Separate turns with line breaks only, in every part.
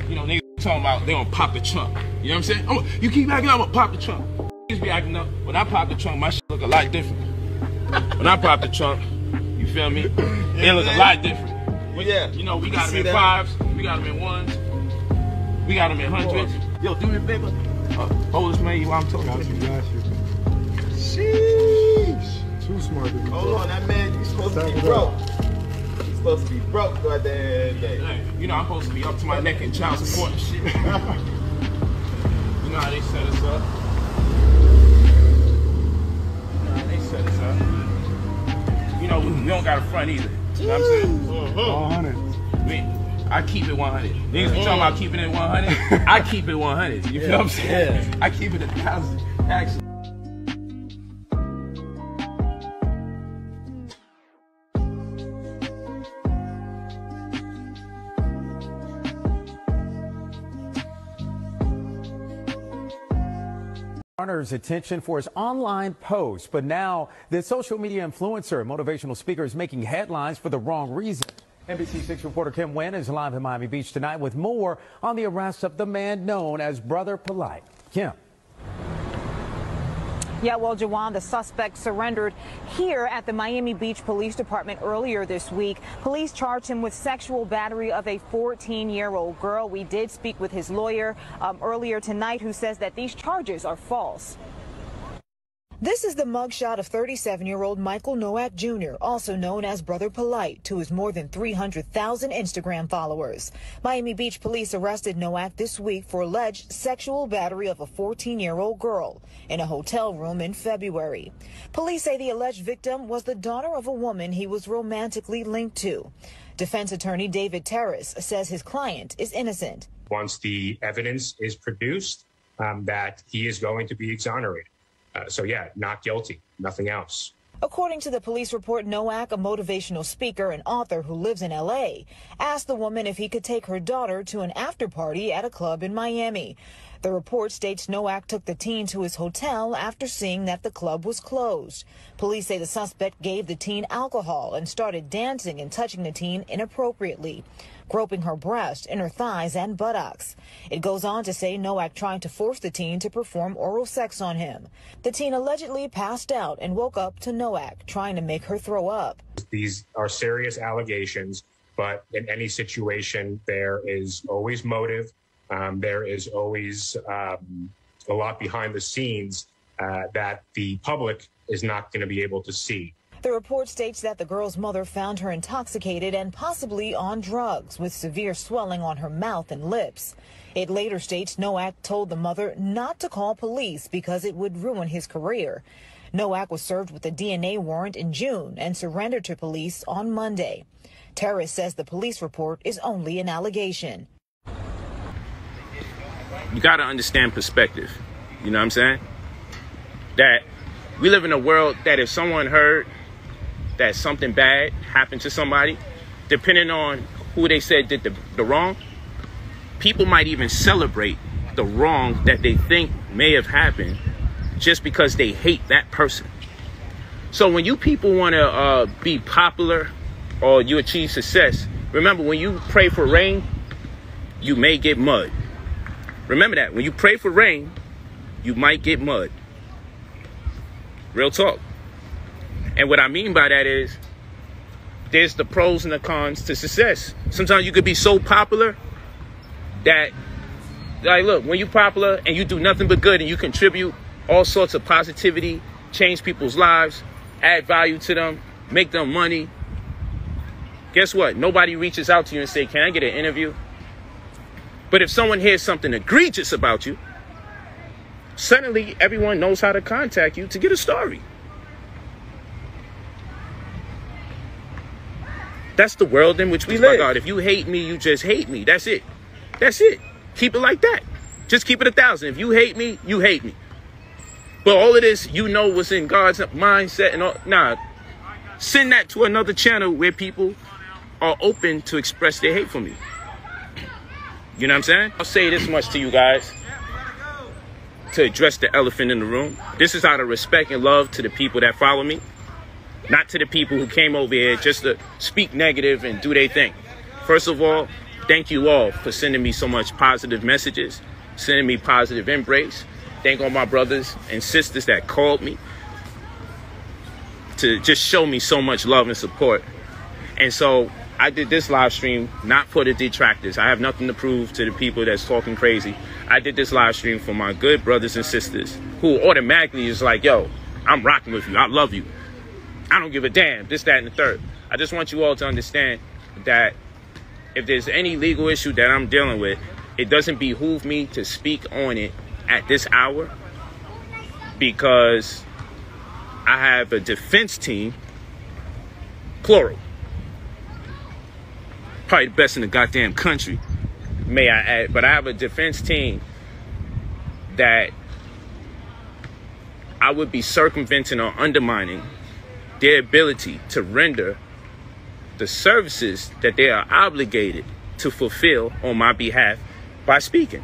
You know, niggas talking about they gonna pop the trunk. You know what I'm saying? You keep acting up, I'm gonna pop the trunk. Niggas be acting up. When I pop the trunk, my shit look a lot different. When I pop the trunk, you feel me? It look a lot different.
Yeah.
You know, we got them in 5s, we got them in 1s, we got them in 100s. Yo, do me a favor. Hold this man while I'm talking.
Got you.
Sheesh.
Too smart to be
Hold on, that man, you supposed to be broke. You supposed to be broke goddamn day.
Hey, you know, I'm supposed to be up to my neck in child support and shit. You know how they set us up. You know, we don't got a front either. You know what I'm saying?
100.
I keep it 100. Niggas be talking about keeping it 100. I keep it 100. You feel what I'm saying? I keep it 1,000. Actually.
Attention for his online post, but now the social media influencer, motivational speaker, is making headlines for the wrong reason. NBC6 reporter Kim Nguyen is live in Miami Beach tonight with more on the arrest of the man known as Brother Polight. Kim.
Yeah, well, Jawan, the suspect surrendered here at the Miami Beach Police Department earlier this week. Police charged him with sexual battery of a 14-year-old girl. We did speak with his lawyer earlier tonight, who says that these charges are false. This is the mugshot of 37-year-old Michael Nowak Jr., also known as Brother Polight, to his more than 300,000 Instagram followers. Miami Beach police arrested Nowak this week for alleged sexual battery of a 14-year-old girl in a hotel room in February. Police say the alleged victim was the daughter of a woman he was romantically linked to. Defense attorney David Terrace says his client is innocent.
Once the evidence is produced, that he is going to be exonerated. So, yeah, not guilty, nothing else.
According to the police report, Nowak, a motivational speaker and author who lives in L.A., asked the woman if he could take her daughter to an after party at a club in Miami. The report states Nowak took the teen to his hotel after seeing that the club was closed. Police say the suspect gave the teen alcohol and started dancing and touching the teen inappropriately, groping her breast, inner thighs, and buttocks. It goes on to say Nowak tried to force the teen to perform oral sex on him. The teen allegedly passed out and woke up to Nowak trying to make her throw up.
These are serious allegations, but in any situation, there is always motive. There is always a lot behind the scenes that the public is not going to be able to see.
The report states that the girl's mother found her intoxicated and possibly on drugs, with severe swelling on her mouth and lips. It later states Nowak told the mother not to call police because it would ruin his career. Nowak was served with a DNA warrant in June and surrendered to police on Monday. Terrace says the police report is only an allegation.
You got to understand perspective. You know what I'm saying? That we live in a world that if someone heard that something bad happened to somebody, depending on who they said did the wrong, people might even celebrate the wrong that they think may have happened just because they hate that person. So when you people want to be popular or you achieve success, remember, when you pray for rain, you may get mud. Remember that. When you pray for rain, you might get mud. Real talk. And what I mean by that is there's the pros and the cons to success. Sometimes you could be so popular that, like, look, when you're popular and you do nothing but good and you contribute all sorts of positivity, change people's lives, add value to them, make them money, guess what? Nobody reaches out to you and say, can I get an interview? But if someone hears something egregious about you, suddenly everyone knows how to contact you to get a story. That's the world in which we live. God, if you hate me, you just hate me. That's it. That's it. Keep it like that. Just keep it 1,000. If you hate me, you hate me. But all of this, you know what's in God's mindset and all. Nah, send that to another channel where people are open to express their hate for me. You know what I'm saying? I'll say this much to you guys to address the elephant in the room. This is out of respect and love to the people that follow me, not to the people who came over here just to speak negative and do their thing. First of all, thank you all for sending me so much positive messages, sending me positive embrace. Thank all my brothers and sisters that called me to just show me so much love and support. And so I did this live stream not for the detractors. I have nothing to prove to the people that's talking crazy. I did this live stream for my good brothers and sisters who automatically is like, yo, I'm rocking with you. I love you. I don't give a damn. This, that, and the third. I just want you all to understand that if there's any legal issue that I'm dealing with, it doesn't behoove me to speak on it at this hour, because I have a defense team, plural, probably the best in the goddamn country, may I add, but I have a defense team that I would be circumventing or undermining their ability to render the services that they are obligated to fulfill on my behalf by speaking.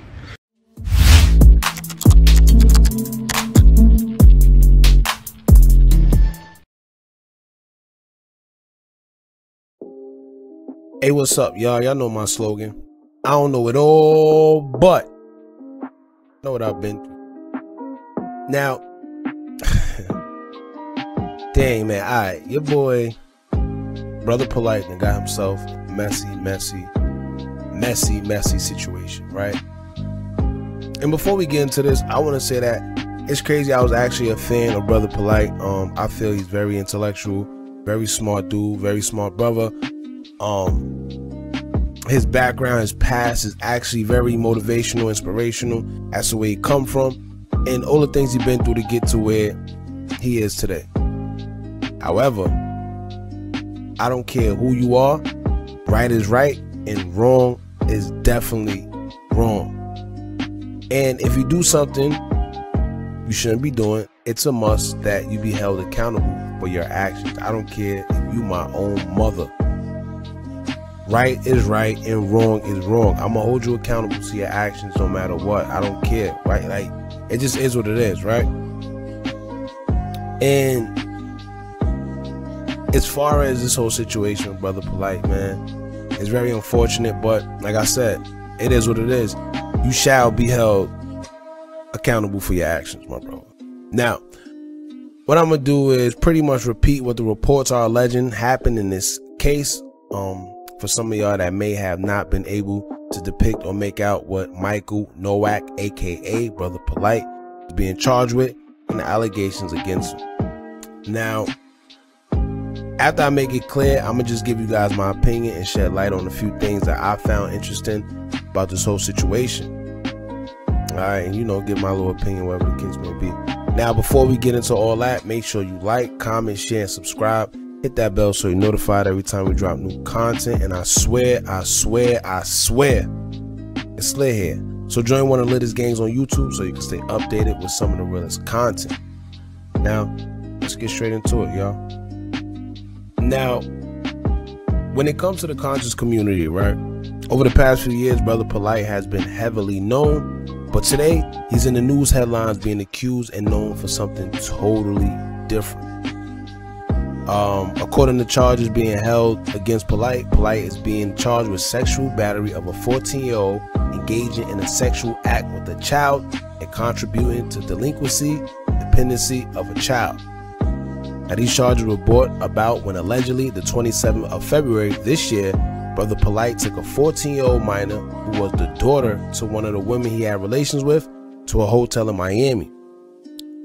Hey, what's up, y'all? Y'all know my slogan. I don't know it all, but know what I've been through. Now, dang, man. All right, your boy, Brother Polight, and got himself a messy situation, right? And before we get into this, I want to say that it's crazy. I was actually a fan of Brother Polight. I feel he's very intellectual, very smart dude, very smart brother. His background, his past is actually very motivational, inspirational. That's the way he come from, and all the things he's been through to get to where he is today. However, I don't care who you are. Right is right, and wrong is definitely wrong. And if you do something you shouldn't be doing, it's a must that you be held accountable for your actions. I don't care if you my own mother. Right is right and wrong is wrong. I'm gonna hold you accountable to your actions no matter what. I don't care, right? Like, it just is what it is, right? And as far as this whole situation with Brother Polight, man, it's very unfortunate, but like I said, it is what it is. You shall be held accountable for your actions, my brother. Now, what I'm gonna do is pretty much repeat what the reports are alleging happened in this case. For some of y'all that may have not been able to depict or make out what Michael Nowak, aka Brother Polight, is being charged with and the allegations against him. Now, after I make it clear, I'm gonna just give you guys my opinion and shed light on a few things that I found interesting about this whole situation. Alright, and give my little opinion, whatever the case may be. Now, before we get into all that, make sure you like, comment, share, and subscribe. Hit that bell so you're notified every time we drop new content. And I swear, it's lit here. So join one of the latest gangs on YouTube so you can stay updated with some of the realest content. Now, let's get straight into it, y'all. Now, when it comes to the conscious community, right? Over the past few years, Brother Polight has been heavily known, but today he's in the news headlines being accused and known for something totally different. According to charges being held against Polight is being charged with sexual battery of a 14-year-old engaging in a sexual act with a child and contributing to delinquency, dependency of a child. Now, these charges were brought about when allegedly the 27th of February this year, Brother Polight took a 14-year-old minor who was the daughter to one of the women he had relations with to a hotel in Miami.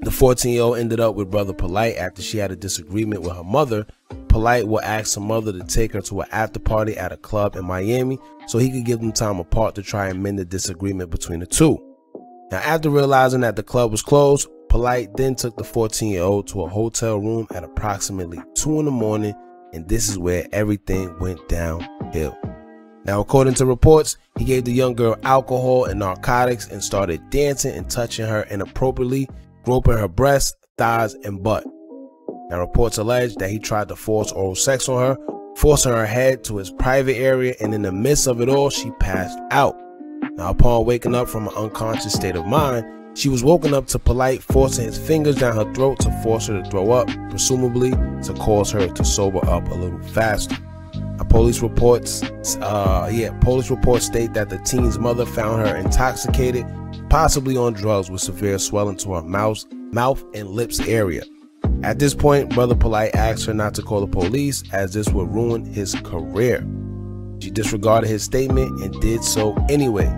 The 14-year-old ended up with Brother Polight after she had a disagreement with her mother. Polight will ask her mother to take her to an after party at a club in Miami so he could give them time apart to try and mend the disagreement between the two. Now, after realizing that the club was closed, Polight then took the 14-year-old to a hotel room at approximately 2 in the morning, and this is where everything went downhill. Now, according to reports, he gave the young girl alcohol and narcotics and started dancing and touching her inappropriately, groping her breasts, thighs, and butt. Now, reports allege that he tried to force oral sex on her, forcing her head to his private area, and in the midst of it all, she passed out. Now, upon waking up from an unconscious state of mind, she was woken up to Polight forcing his fingers down her throat to force her to throw up, presumably to cause her to sober up a little faster. Police reports state that the teen's mother found her intoxicated, possibly on drugs, with severe swelling to her mouth and lips area. At this point, Brother Polight asked her not to call the police, as this would ruin his career. She disregarded his statement and did so anyway.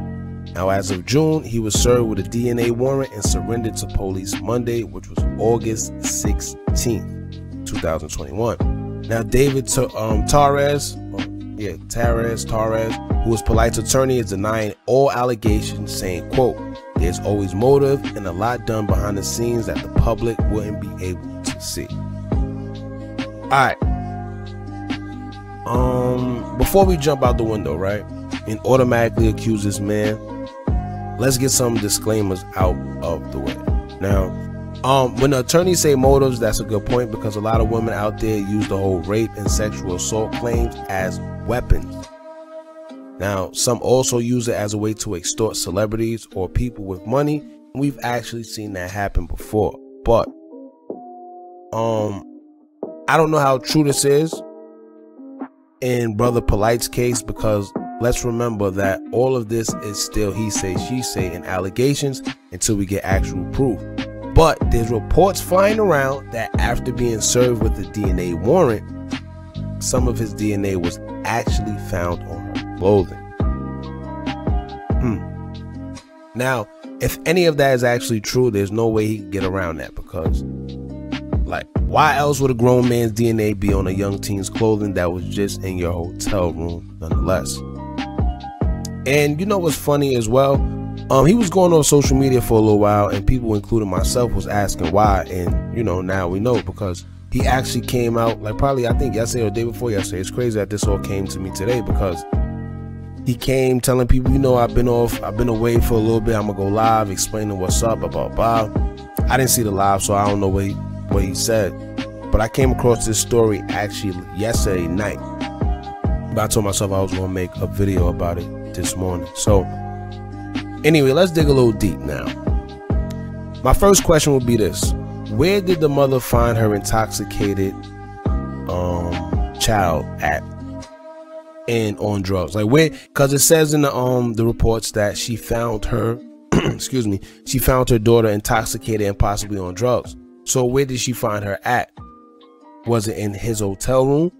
Now, as of June, he was served with a DNA warrant and surrendered to police Monday, which was August 16th, 2021. Now, David Torres, who was Polight's attorney, is denying all allegations, saying, quote, "There's always motive and a lot done behind the scenes that the public wouldn't be able to see." All right. Before we jump out the window, right, and automatically accuse this man, let's get some disclaimers out of the way. Now, when the attorneys say motives, that's a good point, because a lot of women out there use the whole rape and sexual assault claims as weapons. Now, some also use it as a way to extort celebrities or people with money. We've actually seen that happen before, but I don't know how true this is in Brother Polight's case, because let's remember that all of this is still he say, she say, and allegations until we get actual proof. But there's reports flying around that after being served with the DNA warrant, some of his DNA was actually found on her clothing. Now, if any of that is actually true, there's no way he can get around that, because, like, why else would a grown man's DNA be on a young teen's clothing that was just in your hotel room nonetheless? And you know what's funny as well? He was going on social media for a little while, and people, including myself, was asking why. And, you know, now we know, because he actually came out, like, probably, I think yesterday or the day before yesterday. It's crazy that this all came to me today, because he came telling people, you know, I've been away for a little bit. I'm gonna go live explaining what's up, blah, blah, blah. I didn't see the live, so I don't know what he said. But I came across this story actually yesterday night. But I told myself I was gonna make a video about it this morning. So anyway, let's dig a little deep now. My first question would be this: where did the mother find her intoxicated child at and on drugs? Like, where? Because it says in the reports that she found her excuse me, she found her daughter intoxicated and possibly on drugs. So where did she find her at? Was it in his hotel room?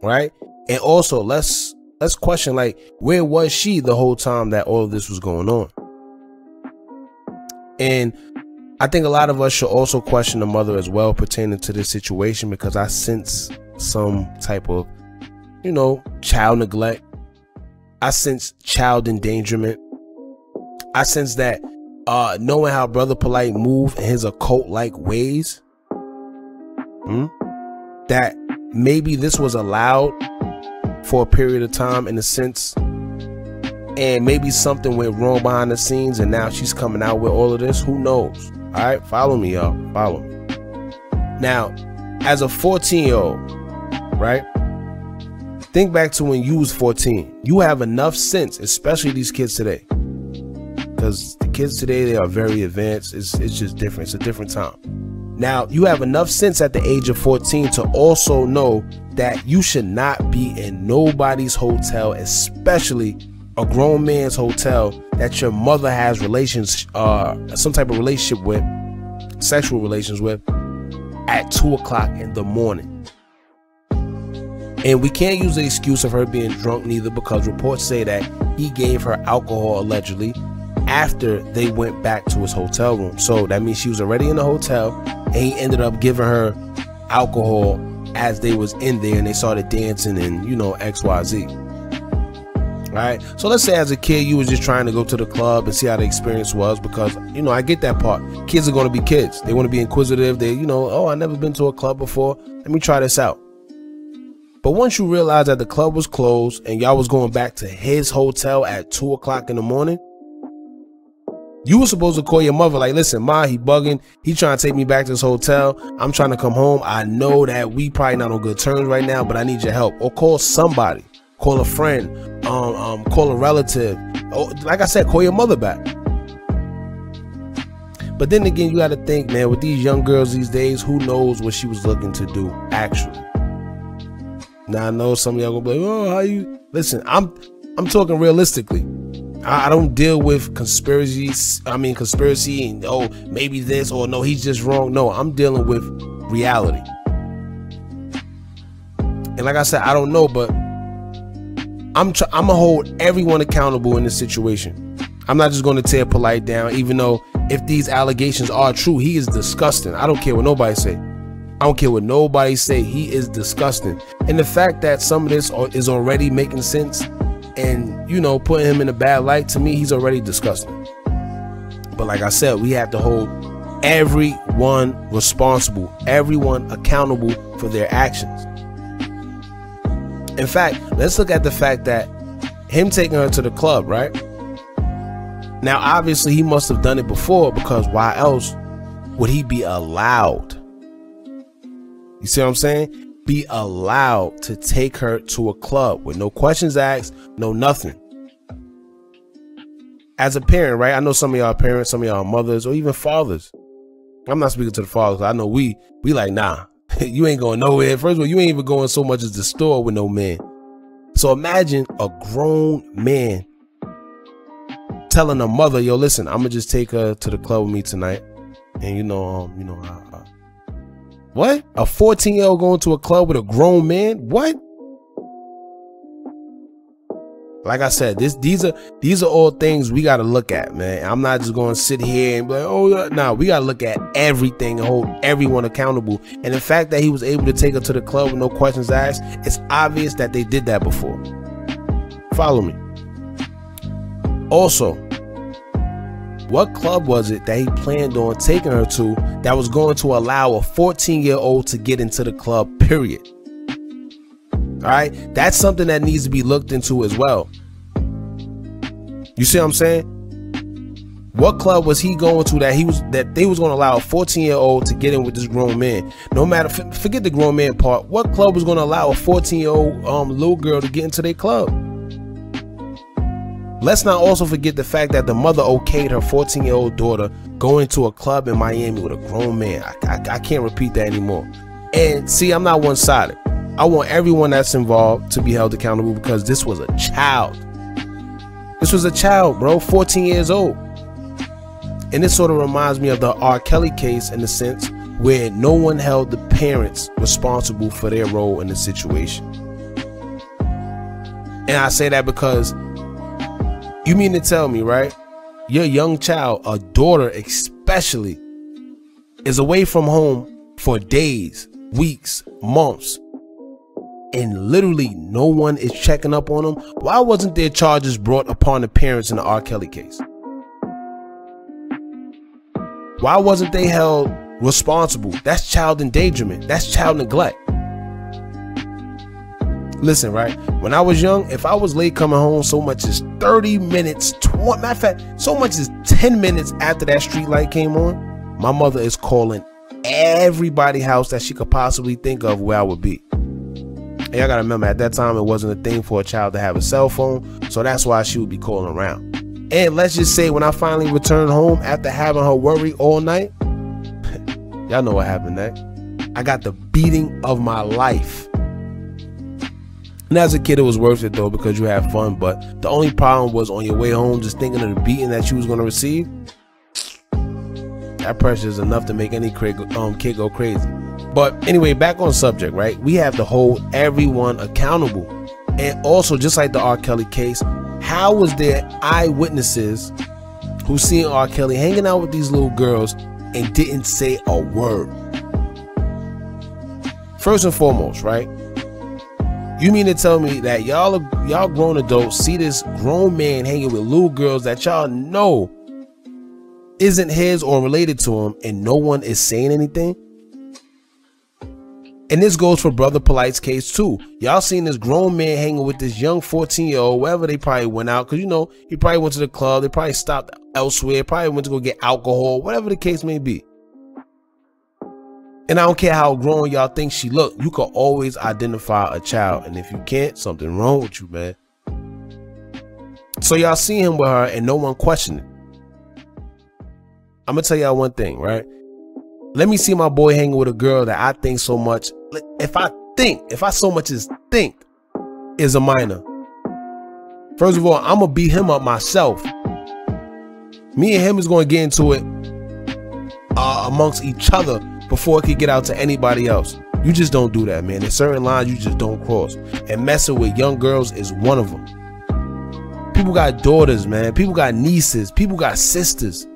Right? And also, let's question, like, where was she the whole time that all of this was going on? And I think a lot of us should also question the mother as well pertaining to this situation, because I sense some type of, you know, child neglect. I sense child endangerment. I sense that knowing how Brother Polight moved in his occult-like ways, that maybe this was allowed for a period of time in a sense, and maybe something went wrong behind the scenes, and now she's coming out with all of this. Who knows? All right, follow me, y'all. Follow me. Now, as a 14-year-old, right? Think back to when you was 14. You have enough sense, especially these kids today, because the kids today, they are very advanced. It's just different. It's a different time. Now, you have enough sense at the age of 14 to also know that you should not be in nobody's hotel, especially a grown man's hotel that your mother has some type of relationship with, sexual relations with, at 2 o'clock in the morning. And we can't use the excuse of her being drunk neither, because reports say that he gave her alcohol allegedly after they went back to his hotel room. So that means she was already in the hotel, and he ended up giving her alcohol as they was in there, and they started dancing and, you know, XYZ. Right? So let's say as a kid you was just trying to go to the club and see how the experience was, because, you know, I get that part. Kids are going to be kids. They want to be inquisitive. They, you know, oh, I never been to a club before. Let me try this out. But once you realize that the club was closed and y'all was going back to his hotel at 2 o'clock in the morning, you were supposed to call your mother like, listen, Ma, he bugging. He trying to take me back to his hotel. I'm trying to come home. I know that we probably not on good terms right now, but I need your help. Or call somebody. Call a friend. Call a relative. Or, like I said, call your mother back. But then again, you got to think, man, with these young girls these days, who knows what she was looking to do, actually. Now I know some of y'all gonna be like, oh, how you listen, I'm talking realistically. I don't deal with conspiracy and oh, maybe this or no, he's just wrong. No, I'm dealing with reality. And like I said, I don't know, but I'm gonna hold everyone accountable in this situation. I'm not just gonna tear Polight down, even though if these allegations are true, he is disgusting. I don't care what nobody say. I don't care what nobody say. He is disgusting. And the fact that some of this is already making sense and, you know, putting him in a bad light, to me, he's already disgusting. But like I said, we have to hold everyone responsible, everyone accountable for their actions. In fact, let's look at the fact that him taking her to the club, right? Now, obviously, he must have done it before, because why else would he be allowed? You see what I'm saying? Be allowed to take her to a club with no questions asked, no nothing. As a parent, right? I know some of y'all parents, some of y'all mothers, or even fathers. I'm not speaking to the fathers. I know we like, nah, you ain't going nowhere. First of all, you ain't even going so much as the store with no man. So imagine a grown man telling a mother, yo, listen, I'm gonna just take her to the club with me tonight. And what? A 14-year-old going to a club with a grown man? What? Like I said, these are all things we got to look at, man. I'm not just going to sit here and be like, oh, nah, we got to look at everything and hold everyone accountable. And the fact that he was able to take her to the club with no questions asked, it's obvious that they did that before. Follow me. Also, what club was it that he planned on taking her to that was going to allow a 14-year-old to get into the club, period? All right, that's something that needs to be looked into as well. You see what I'm saying? What club was he going to that they was going to allow a 14-year-old to get in with this grown man? No matter, forget the grown man part. What club was going to allow a 14-year-old little girl to get into their club? Let's not also forget the fact that the mother okayed her 14-year-old daughter going to a club in Miami with a grown man. I can't repeat that anymore. And see, I'm not one-sided. I want everyone that's involved to be held accountable, because this was a child. This was a child, bro, 14 years old. And this sort of reminds me of the R. Kelly case, in the sense where no one held the parents responsible for their role in the situation. And I say that because you mean to tell me, right, your young child, a daughter especially, is away from home for days, weeks, months, and literally no one is checking up on them? Why wasn't there charges brought upon the parents in the R. Kelly case? Why wasn't they held responsible? That's child endangerment. That's child neglect. Listen, right? When I was young, if I was late coming home so much as 30 minutes, matter of fact, so much as 10 minutes after that street light came on, my mother is calling everybody's house that she could possibly think of where I would be. And y'all gotta remember, at that time, it wasn't a thing for a child to have a cell phone, so that's why she would be calling around. And let's just say, when I finally returned home after having her worry all night, y'all know what happened next. I got the beating of my life. And as a kid, it was worth it though, because you had fun. But the only problem was, on your way home, just thinking of the beating that you was going to receive. That pressure is enough to make any kid go crazy. But anyway, back on subject, right? We have to hold everyone accountable. And also, just like the R. Kelly case, how was there eyewitnesses who seen R. Kelly hanging out with these little girls and didn't say a word? First and foremost, right? You mean to tell me that y'all grown adults see this grown man hanging with little girls that y'all know isn't his or related to him, and no one is saying anything? And this goes for Brother Polight's case too. Y'all seen this grown man hanging with this young 14-year-old, wherever they probably went out, because, you know, he probably went to the club, they probably stopped elsewhere, probably went to go get alcohol, whatever the case may be. And I don't care how grown y'all think she looked, you can always identify a child. And if you can't, something wrong with you, man. So y'all see him with her and no one questioned it. I'm gonna tell y'all one thing, right? Let me see my boy hanging with a girl that I think so much. If I so much as think is a minor. First of all, I'm gonna beat him up myself. Me and him is gonna get into it amongst each other before it could get out to anybody else. You just don't do that, man. There's certain lines you just don't cross. And messing with young girls is one of them. People got daughters, man. People got nieces. People got sisters.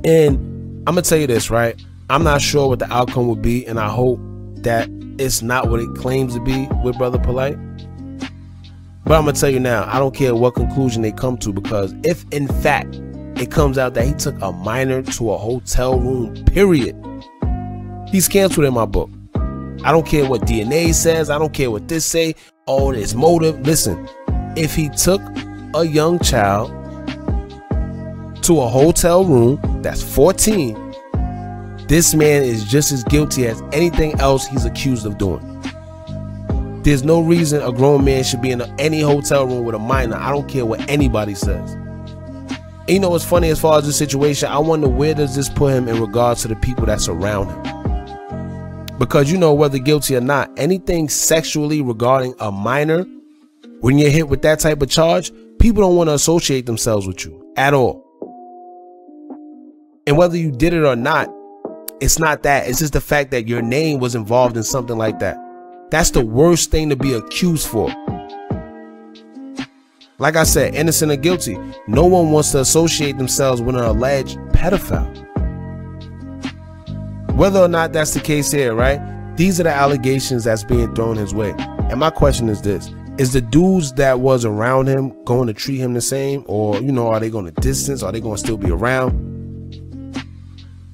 And I'm gonna tell you this, right? I'm not sure what the outcome would be, and I hope that it's not what it claims to be with Brother Polight. But I'm gonna tell you now, I don't care what conclusion they come to, because if in fact it comes out that he took a minor to a hotel room, period, he's canceled in my book. I don't care what DNA says. I don't care what this say. Oh, there's motive. Listen, if he took a young child to a hotel room that's 14, this man is just as guilty as anything else he's accused of doing. There's no reason a grown man should be in any hotel room with a minor. I don't care what anybody says. And you know what's funny as far as this situation? I wonder, where does this put him in regards to the people that surround him? Because, you know, whether guilty or not, anything sexually regarding a minor, when you're hit with that type of charge, people don't want to associate themselves with you at all. And whether you did it or not, it's not that. It's just the fact that your name was involved in something like that. That's the worst thing to be accused for. Like I said, innocent or guilty, no one wants to associate themselves with an alleged pedophile. Whether or not that's the case here, right? These are the allegations that's being thrown his way. And my question is this: is the dudes that was around him going to treat him the same? Or, you know, are they going to distance? Are they going to still be around?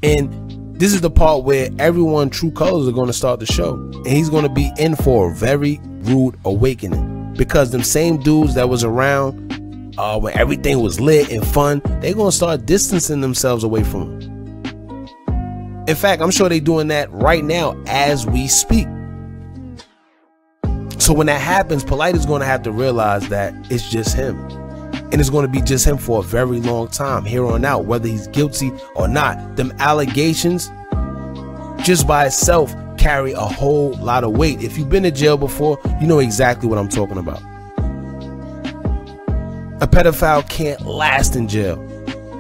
And this is the part where everyone true colors are going to start to show. And he's going to be in for a very rude awakening. Because them same dudes that was around when everything was lit and fun, they're going to start distancing themselves away from him. In fact, I'm sure they're doing that right now as we speak. So when that happens, Polight is going to have to realize that it's just him. And it's going to be just him for a very long time, here on out, whether he's guilty or not. Them allegations, just by itself, carry a whole lot of weight. If you've been to jail before, you know exactly what I'm talking about. A pedophile can't last in jail.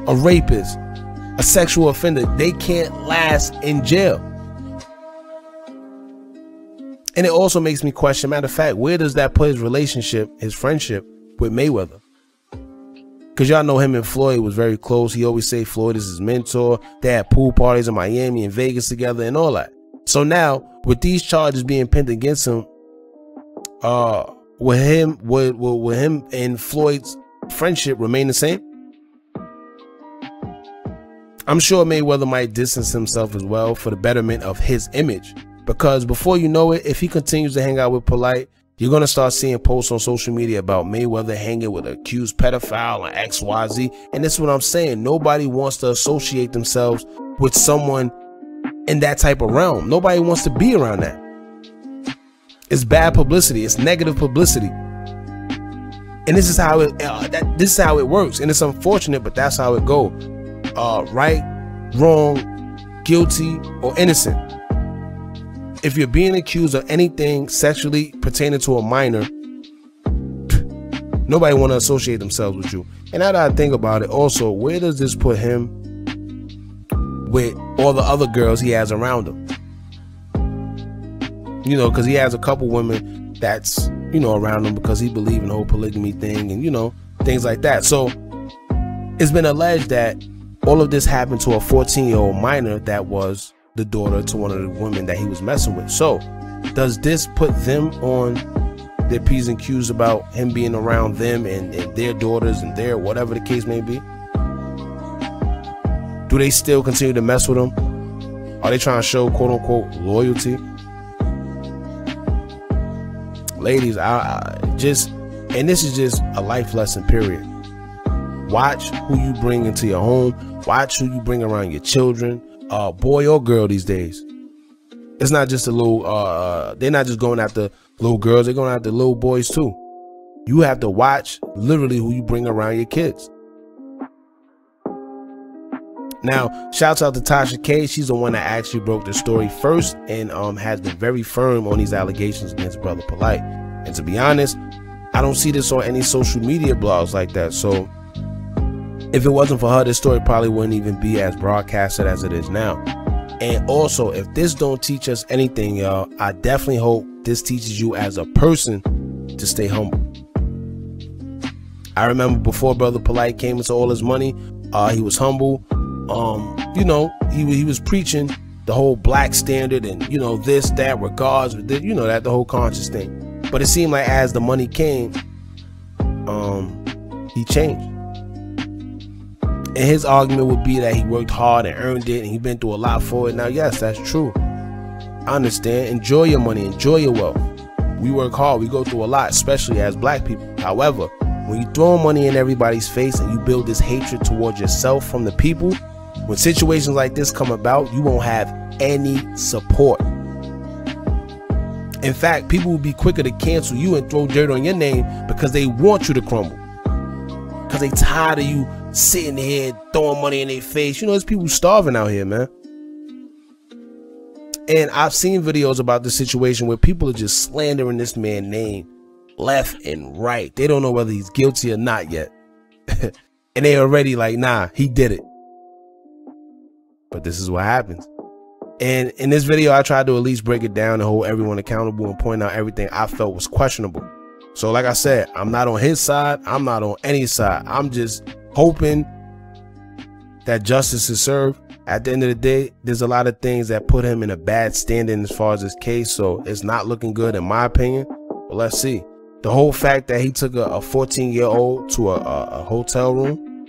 A rapist, a sexual offender, they can't last in jail. And it also makes me question, matter of fact, where does that put his relationship, his friendship with Mayweather? Because y'all know him and Floyd was very close. He always say Floyd is his mentor. They had pool parties in Miami and Vegas together and all that. So now, with these charges being pinned against him, will him and Floyd's friendship remain the same? I'm sure Mayweather might distance himself as well for the betterment of his image. Because before you know it, if he continues to hang out with Polight, you're going to start seeing posts on social media about Mayweather hanging with an accused pedophile or XYZ. And this is what I'm saying. Nobody wants to associate themselves with someone in that type of realm. Nobody wants to be around that. It's bad publicity. It's negative publicity. And this is how it works. And it's unfortunate, but that's how it goes. Right, wrong, guilty, or innocent. If you're being accused of anything sexually pertaining to a minor, nobody want to associate themselves with you. And now that I think about it, also, where does this put him with all the other girls he has around him? You know, because he has a couple women that's, you know, around him because he believes in the whole polygamy thing and, you know, things like that. So it's been alleged that all of this happened to a 14-year-old minor that was the daughter to one of the women that he was messing with. So does this put them on their P's and Q's about him being around them and their daughters and their whatever the case may be? Do they still continue to mess with him? Are they trying to show quote unquote loyalty? Ladies, and this is just a life lesson, period. Watch who you bring into your home. Watch who you bring around your children, boy or girl these days. It's not just a little, they're not just going after little girls, they're going after little boys too. You have to watch literally who you bring around your kids. Now, shouts out to Tasha K. She's the one that actually broke the story first and has been very firm on these allegations against Brother Polight. And to be honest, I don't see this on any social media blogs like that. So if it wasn't for her, this story probably wouldn't even be as broadcasted as it is now. And also, if this don't teach us anything, y'all, I definitely hope this teaches you as a person to stay humble. I remember before Brother Polight came into all his money, he was humble. You know, he was preaching the whole black standard and, you know, this, that, regards, you know, that the whole conscious thing. But it seemed like as the money came, he changed. And his argument would be that he worked hard and earned it and he's been through a lot for it. Now, yes, that's true. I understand. Enjoy your money. Enjoy your wealth. We work hard. We go through a lot, especially as black people. However, when you throw money in everybody's face and you build this hatred towards yourself from the people, when situations like this come about, you won't have any support. In fact, people will be quicker to cancel you and throw dirt on your name because they want you to crumble. Because they tired of you sitting here throwing money in their face. You know, there's people starving out here, man. And I've seen videos about this situation where people are just slandering this man's name left and right. They don't know whether he's guilty or not yet. And they already like, nah, he did it. But this is what happens. And in this video, I tried to at least break it down and hold everyone accountable and point out everything I felt was questionable. So like I said, I'm not on his side. I'm not on any side. I'm just hoping that justice is served. At the end of the day, there's a lot of things that put him in a bad standing as far as this case. So it's not looking good in my opinion. But let's see. The whole fact that he took a 14-year-old to a hotel room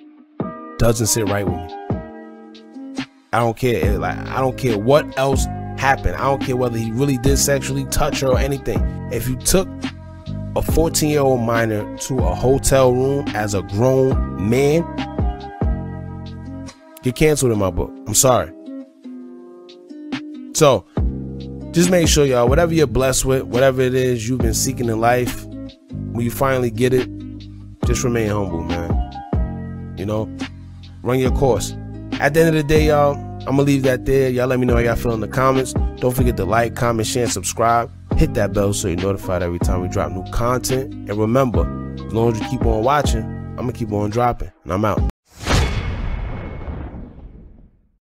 doesn't sit right with me. I don't care. Like, I don't care what else happened. I don't care whether he really did sexually touch her or anything. If you took a 14-year-old minor to a hotel room as a grown man, get canceled in my book. I'm sorry. So just make sure, y'all, whatever you're blessed with, whatever it is you've been seeking in life, when you finally get it, just remain humble, man. You know, run your course. At the end of the day, y'all, I'm gonna leave that there. Y'all let me know how y'all feel in the comments. Don't forget to like, comment, share, and subscribe. Hit that bell so you're notified every time we drop new content. And remember, as long as you keep on watching, I'm gonna keep on dropping. And I'm out.